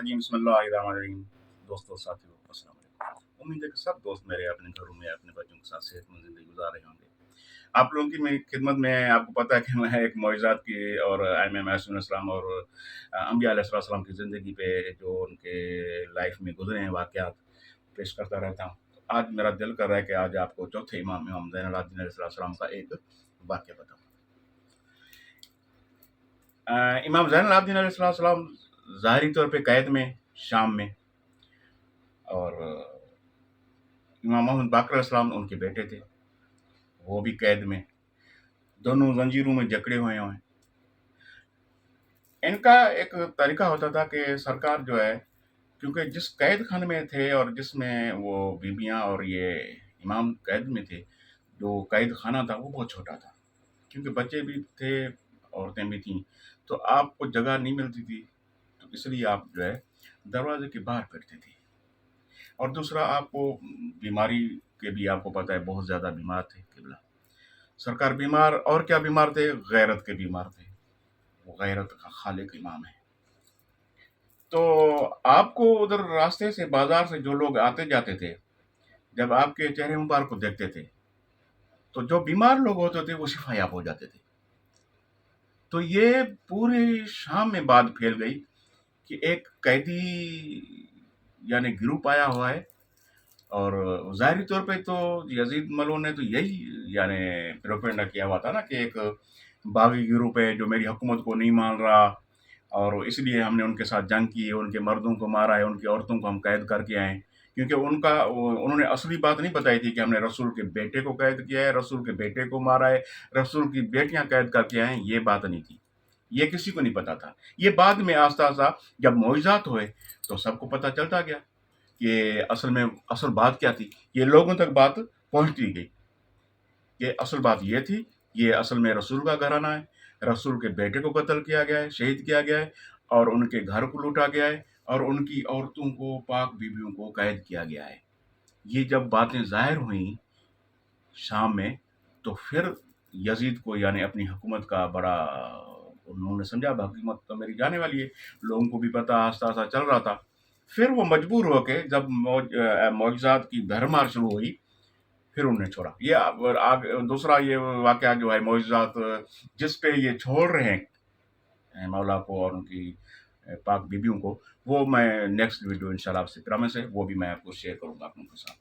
रजीम बिस्मिल्लाहिर्रहमानिर्रहीम। दोस्तों साथियों अस्सलाम वालेकुम। उम्मीद है कि सब दोस्त मेरे अपने घरों में अपने बच्चों के साथ सेहतमंद ज़िंदगी गुजार रहे होंगे। आप लोगों की मेरी खिदमत में आपको पता है कि मैं एक मौइज़ात की और इमाम मसूम अलैहिस्सलाम और अंबिया अलैहिस्सलाम की ज़िंदगी पे जो उनके लाइफ में गुजरे हैं वाक़यात पेश करता रहता हूँ। तो आज मेरा दिल कर रहा है कि आज आपको चौथे इमाम इमाम ज़ैनुल आबिदीन अलैहिस्सलाम का एक वाक़या बताऊँ। इमाम ज़ैनुल आबिदीन अलैहिस्सलाम ज़ाहिरी तौर पे कैद में शाम में, और इमाम मोहम्मद बाक़र अलैहिस्सलाम उनके बेटे थे, वो भी कैद में, दोनों ज़ंजीरों में जकड़े हुए हैं। इनका एक तरीका होता था कि सरकार जो है, क्योंकि जिस कैद खाने में थे और जिसमें वो बीबियाँ और ये इमाम कैद में थे, जो कैद खाना था वो बहुत छोटा था, क्योंकि बच्चे भी थे, औरतें भी थीं, तो आपको जगह नहीं मिलती थी, तो इसलिए आप जो है दरवाजे के बाहर बैठते थे। और दूसरा, आपको बीमारी के भी आपको पता है बहुत ज़्यादा बीमार थे किबला सरकार, बीमार और क्या बीमार थे, गैरत के बीमार थे, वो गैरत का खालिक इमाम है। तो आपको उधर रास्ते से बाजार से जो लोग आते जाते थे, जब आपके चेहरे मुबारक को देखते थे, तो जो बीमार लोग होते थे वो शिफायाब हो जाते थे। तो ये पूरी शाम में बात फैल गई कि एक कैदी यानी गिरोह आया हुआ है, और ज़ाहिरी तौर पे तो यज़ीद मलों ने तो यही यानी प्रोपेगेंडा किया हुआ था ना कि एक बागी गिरोह है जो मेरी हुकूमत को नहीं मान रहा, और इसलिए हमने उनके साथ जंग की है, उनके मर्दों को मारा है, उनकी औरतों को हम कैद करके आए हैं। क्योंकि उन्होंने असली बात नहीं बताई थी कि हमने रसूल के बेटे को कैद किया है, रसूल के बेटे को मारा है, रसूल की बेटियाँ कैद करके आए हैं, ये बात नहीं थी। ये किसी को नहीं पता था। ये बाद में आस्ता-आस्ता जब मोइज़ात हुए, तो सबको पता चलता गया कि असल बात क्या थी। ये लोगों तक बात पहुँचती गई कि असल बात ये थी, ये असल में रसूल का घराना है, रसूल के बेटे को कत्ल किया गया है, शहीद किया गया है, और उनके घर को लूटा गया है, और उनकी औरतों को, पाक बीवियों को कैद किया गया है। ये जब बातें ज़ाहिर हुईं शाम में, तो फिर यज़ीद को यानी अपनी हुकूमत का बड़ा उन्होंने समझा, अब हुकूमत तो मेरी जाने वाली है। लोगों को भी पता आस्ता-आस्ता चल रहा था। फिर वो मजबूर होके जब मौइज़ात की भरमार शुरू हुई, फिर उन्होंने छोड़ा। ये दूसरा ये वाक़या जो है मौइज़ात जिस पे ये छोड़ रहे हैं मौला को और उनकी पाक बीवियों को, वो मैं नेक्स्ट वीडियो इंशाल्लाह आपसे प्रॉमिस है, वो भी मैं आपको शेयर करूँगा आप लोगों के साथ।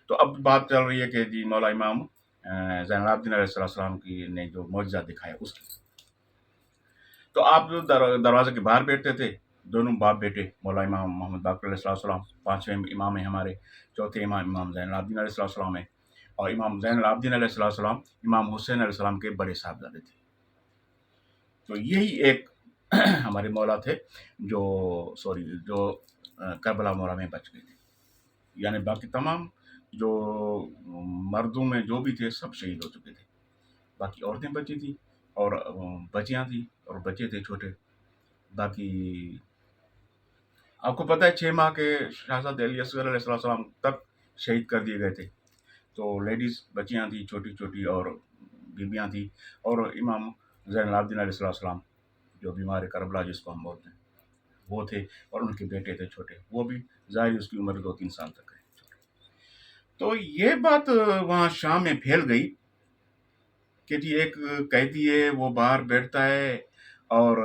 तो अब बात चल रही है कि जी मौला इमाम ज़ैनुल आबिदीन अलैहिस्सलाम की ने जो मौजज़ा दिखाया उसकी। तो आप जो दरवाजे के बाहर बैठते थे, दोनों बाप बेटे मौला इमाम मोहम्मद बाक़र अलैहिस्सलाम, पाँचवें इमाम हैं हमारे, चौथे इमाम इमाम ज़ैनुल आबिदीन अलैहिस्सलाम हैं, और इमाम ज़ैनुल आबिदीन अलैहिस्सलाम इमाम हुसैन अलैहिस्सलाम के बड़े साहबज़ादे थे। तो यही एक हमारे मौला थे जो करबला मोरा में बच गए थे। यानी बाकी तमाम जो मर्दों में जो भी थे सब शहीद हो चुके थे। बाकी औरतें बची थी, और बच्चियाँ थी, और बच्चे थे छोटे। बाकी आपको पता है 6 माह के शहज़ादे अली असग़र अलैहिस्सलाम तक शहीद कर दिए गए थे। तो लेडीज़ बच्चियाँ थी छोटी-छोटी, और बीबियाँ थी, और इमाम ज़ैनुल आबिदीन अलैहिस्सलाम जो बीमार करबला जिसको हम बोलते हैं, वो थे, और उनके बेटे थे छोटे, वो भी ज़ाहिर उसकी उम्र 2-3 साल तक है। तो ये बात वहाँ शाम में फैल गई कि जी एक कैदी है, वो बाहर बैठता है, और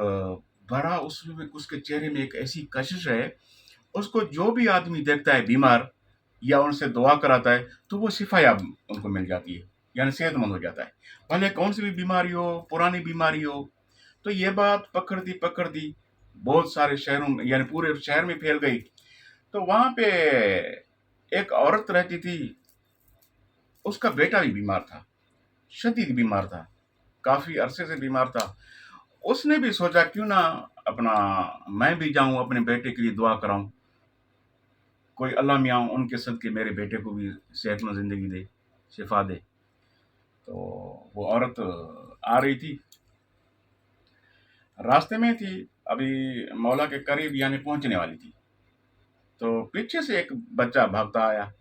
बड़ा उसमें उसके चेहरे में एक ऐसी कशिश है, उसको जो भी आदमी देखता है बीमार या उनसे दुआ कराता है, तो वो शिफायाब उनको मिल जाती है, यानी सेहतमंद हो जाता है। भले कौन-सी भी बीमारी हो, पुरानी बीमारी हो। तो ये बात पकड़ दी, बहुत सारे शहरों में यानी पूरे शहर में फैल गई। तो वहाँ पे एक औरत रहती थी, उसका बेटा भी बीमार था, शदीद बीमार था, काफ़ी अरसे से बीमार था। उसने भी सोचा क्यों ना अपना मैं भी जाऊँ अपने बेटे के लिए दुआ कराऊँ। कोई अल्लाह मियाँ उनके सदके मेरे बेटे को भी सेहतमंद ज़िंदगी दे, शिफ़ा दे। तो वो औरत आ रही थी, रास्ते में थी, अभी मौला के करीब यानी पहुँचने वाली थी। तो पीछे से एक बच्चा भागता आया।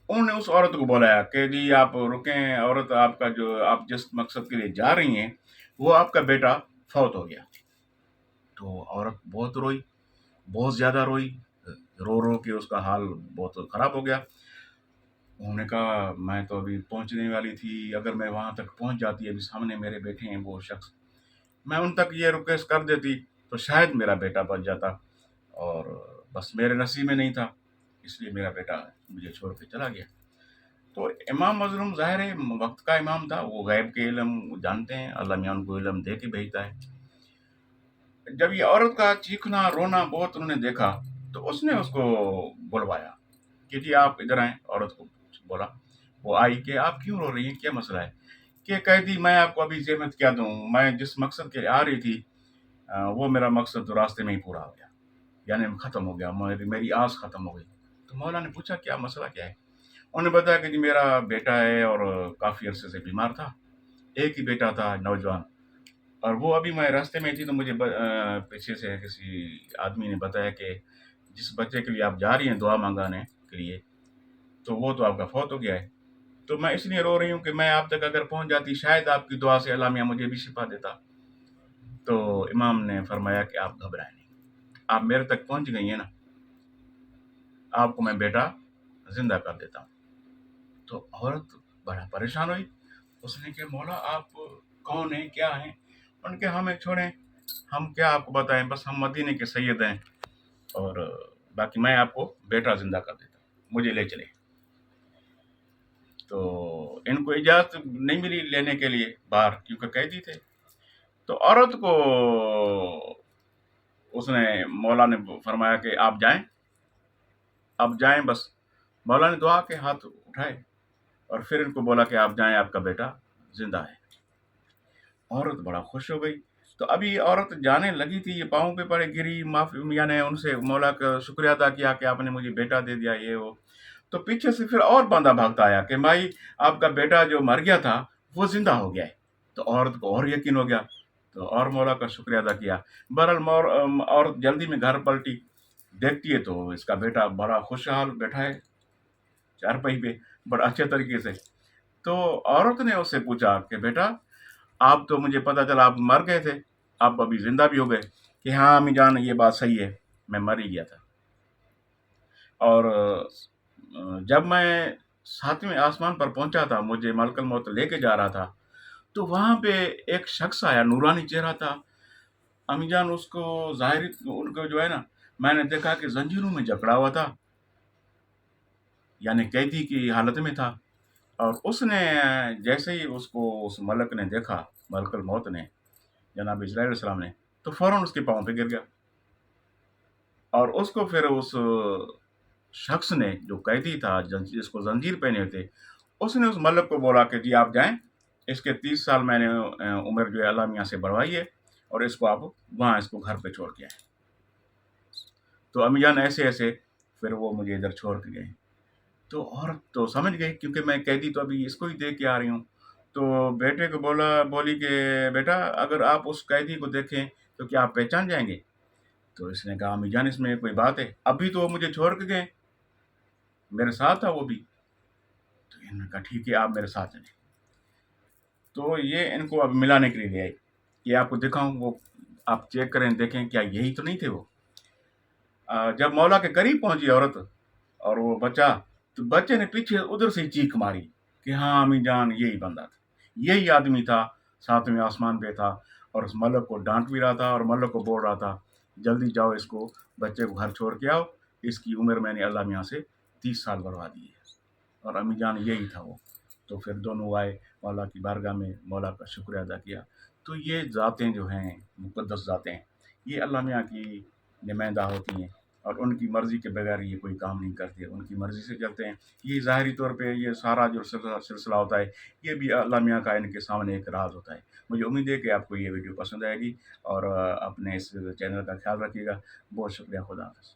उन्होंने उस औरत को बुलाया कि जी आप रुकें औरत, आपका जो आप जिस मकसद के लिए जा रही हैं, वो आपका बेटा फ़ौत हो गया। तो औरत बहुत रोई, بہت زیادہ روئی، رو رو کے اس کا حال بہت خراب ہو گیا۔ انہوں نے کہا میں تو ابھی پہنچنے والی تھی، اگر میں وہاں تک پہنچ جاتی، ابھی سامنے میرے بیٹھے ہیں وہ شخص، میں ان تک یہ ریکویسٹ کر دیتی تو شاید میرا بیٹا بچ جاتا، اور بس میرے نصیب میں نہیں تھا، اس لیے میرا بیٹا مجھے چھوڑ کے چلا گیا۔ تو امام مظلوم ظاہر ہے وقت کا امام تھا، وہ غیب کے علم جانتے ہیں، اللہ میاں ان کو علم دے کے بھیجتا ہے۔ جب یہ عورت کا چیخنا رونا بہت انہوں نے دیکھا تو اس نے اس کو بلوایا کہ جی آپ ادھر آئیں، عورت کو بولا، وہ آئی کہ آپ کیوں رو رہی ہیں، کیا مسئلہ ہے؟ کہ قیدی میں آپ کو ابھی زحمت کیا دوں، میں جس مقصد کے لیے آ رہی تھی وہ میرا مقصد تو راستے میں ہی پورا ہو گیا، یعنی ختم ہو گیا، میری آس ختم ہو گئی۔ تو مولا نے پوچھا کیا مسئلہ کیا ہے؟ انہوں نے بتایا کہ جی میرا بیٹا ہے اور کافی عرصے سے بیمار تھا، ایک ہی بیٹا تھا نوجوان، اور وہ ابھی میں راستے میں تھی تو مجھے پیچھے سے کسی آدمی نے بتایا کہ جس بچے کے لیے آپ جا رہی ہیں دعا مانگانے کے لیے، تو وہ تو آپ کا فوت ہو گیا ہے، تو میں اس لیے رو رہی ہوں کہ میں آپ تک اگر پہنچ جاتی شاید آپ کی دعا سے اللہ میاں مجھے بھی شفا دیتا۔ تو امام نے فرمایا کہ آپ گھبرائیں نہیں، آپ میرے تک پہنچ گئی ہیں نا، آپ کو میں بیٹا زندہ کر دیتا ہوں۔ تو عورت بڑا پریشان ہوئی، اس نے کہ مولا آپ کون ہیں، کیا ہیں؟ ان کے ہمیں چھوڑیں، ہم کیا آپ کو بتائیں، بس ہم مدینے کے سید ہیں، اور باقی میں آپ کو بیٹا زندہ کر دیتا ہوں، مجھے لے چلے۔ تو ان کو اجازت نہیں ملی لینے کے لیے باہر، کیونکہ قیدی تھے۔ تو عورت کو اس نے مولا نے فرمایا کہ آپ جائیں، آپ جائیں بس۔ مولا نے دعا کے ہاتھ اٹھائے اور پھر ان کو بولا کہ آپ جائیں، آپ کا بیٹا زندہ ہے۔ عورت بڑا خوش ہو گئی۔ تو ابھی عورت جانے لگی تھی، یہ پاؤں پہ پڑے گری، معافی یعنی ان سے مولا کا شکریہ ادا کیا کہ آپ نے مجھے بیٹا دے دیا، یہ وہ۔ تو پیچھے سے پھر اور بندہ بھاگتا آیا کہ بھائی آپ کا بیٹا جو مر گیا تھا وہ زندہ ہو گیا ہے۔ تو عورت کو اور یقین ہو گیا، تو اور مولا کا شکریہ ادا کیا۔ بہرحال عورت جلدی میں گھر پلٹی، دیکھتی ہے تو اس کا بیٹا بڑا خوشحال بیٹھا ہے چارپائی پہ، بڑا اچھے طریقے سے۔ تو عورت نے اس سے پوچھا کہ بیٹا آپ تو مجھے پتا چلا آپ مر گئے تھے، آپ ابھی زندہ بھی ہو گئے؟ کہ ہاں امی جان یہ بات صحیح ہے، میں مر ہی گیا تھا، اور جب میں 7ویں آسمان پر پہنچا تھا، مجھے ملک الموت لے کے جا رہا تھا، تو وہاں پہ ایک شخص آیا، نورانی چہرہ تھا، امی جان اس کو ظاہری ان کو جو ہے نا، میں نے دیکھا کہ زنجیروں میں جکڑا ہوا تھا، یعنی قیدی کی حالت میں تھا، اور اس نے جیسے ہی اس کو اس ملک نے دیکھا، ملک الموت نے، جناب اسرائیل علیہ السلام نے، تو فوراً اس کے پاؤں پہ گر گیا، اور اس کو پھر اس شخص نے جو قیدی تھا جس کو زنجیر پہنے ہوئے تھے، اس نے اس ملک کو بولا کہ جی آپ جائیں، اس کے 30 سال میں نے عمر جو ہے اللہ میاں سے بڑھوائی ہے، اور اس کو آپ وہاں اس کو گھر پہ چھوڑ کے آئے۔ تو امی جان ایسے ایسے پھر وہ مجھے ادھر چھوڑ کے گئے۔ تو عورت تو سمجھ گئی، کیونکہ میں قیدی تو ابھی اس کو ہی دیکھ کے آ رہی ہوں۔ تو بیٹے کو بولی کہ بیٹا اگر آپ اس قیدی کو دیکھیں تو کیا آپ پہچان جائیں گے؟ تو اس نے کہا امی جان اس میں کوئی بات ہے، ابھی تو وہ مجھے چھوڑ کے گئے، میرے ساتھ تھا وہ بھی۔ تو انہوں نے کہا ٹھیک ہے آپ میرے ساتھ چلیں۔ تو یہ ان کو اب ملانے کے لیے لے آئی، یہ آپ کو دکھاؤں، وہ آپ چیک کریں دیکھیں کیا یہی تو نہیں تھے وہ۔ جب مولا کے قریب پہنچی عورت اور وہ بچہ، تو بچے نے پیچھے ادھر سے چیخ ماری کہ ہاں امی جان یہی بندہ تھا، یہی آدمی تھا، 7ویں آسمان پہ تھا، اور اس ملک کو ڈانٹ بھی رہا تھا اور ملک کو بول رہا تھا جلدی جاؤ اس کو بچے کو گھر چھوڑ کے آؤ، اس کی عمر میں نے اللہ میاں سے 30 سال بڑھوا دی ہے، اور امی جان یہی تھا وہ۔ تو پھر دونوں آئے مولا کی بارگاہ میں، مولا کا شکریہ ادا کیا۔ تو یہ ذاتیں جو ہیں مقدس ذاتیں، یہ اللہ میاں کی نمائندہ ہوتی ہیں، اور ان کی مرضی کے بغیر یہ کوئی کام نہیں کرتے، ان کی مرضی سے چلتے ہیں۔ یہ ظاہری طور پہ یہ سارا جو سلسلہ ہوتا ہے، یہ بھی اللہ میاں کا ان کے سامنے ایک راز ہوتا ہے۔ مجھے امید ہے کہ آپ کو یہ ویڈیو پسند آئے گی، اور اپنے اس چینل کا خیال رکھیے گا۔ بہت شکریہ، خدا حافظ۔